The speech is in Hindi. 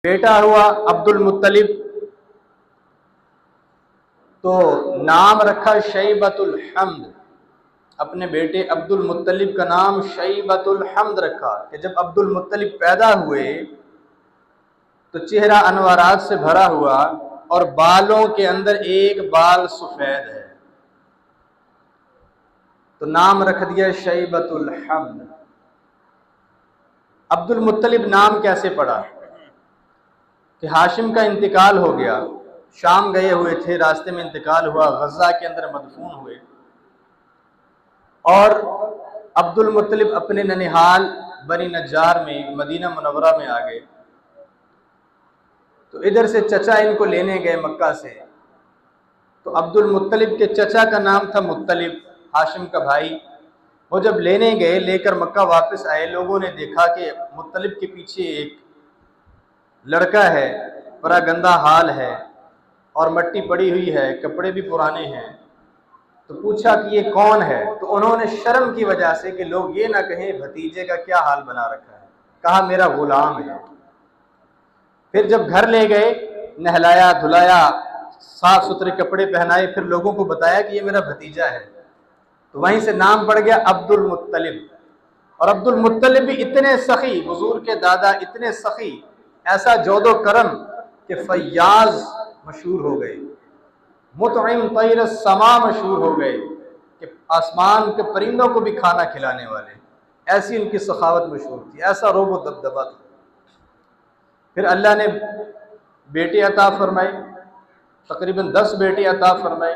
बेटा हुआ अब्दुल मुत्तलिब, तो नाम रखा शैबतुल हम्द। अपने बेटे अब्दुल मुत्तलिब का नाम शैबतुल हम्द रखा कि जब अब्दुल मुत्तलिब पैदा हुए तो चेहरा अनवारात से भरा हुआ और बालों के अंदर एक बाल सफेद है, तो नाम रख दिया शैबतुल हम्द। अब्दुल मुत्तलिब नाम कैसे पड़ा कि हाशिम का इंतकाल हो गया, शाम गए हुए थे, रास्ते में इंतकाल हुआ, गज़ा के अंदर मदफून हुए और अब्दुल मुत्तलिब अपने ननिहाल बनी नज्जार में मदीना मुनव्वरा में आ गए। तो इधर से चचा इनको लेने गए मक्का से, तो अब्दुल मुत्तलिब के चचा का नाम था मुत्तलिब, हाशिम का भाई। वो जब लेने गए, लेकर मक्का वापस आए, लोगों ने देखा कि मुत्तलिब के पीछे एक लड़का है, बड़ा गंदा हाल है और मट्टी पड़ी हुई है, कपड़े भी पुराने हैं। तो पूछा कि ये कौन है, तो उन्होंने शर्म की वजह से कि लोग ये ना कहें भतीजे का क्या हाल बना रखा है, कहा मेरा गुलाम है। फिर जब घर ले गए, नहलाया धुलाया, साफ सुथरे कपड़े पहनाए, फिर लोगों को बताया कि ये मेरा भतीजा है, तो वहीं से नाम पड़ गया अब्दुल मुत्तलिब। और अब्दुल मुत्तलिब भी इतने सखी, हुजूर के दादा इतने सखी, ऐसा जोदो करम कि फैयाज मशहूर हो गए, मुतइम तैर समा मशहूर हो गए कि आसमान के परिंदों को भी खाना खिलाने वाले, ऐसी उनकी सखावत मशहूर थी, ऐसा रोब दबदबा था। फिर अल्लाह ने बेटे अता फरमाए, तकरीबन 10 बेटे अता फरमाए।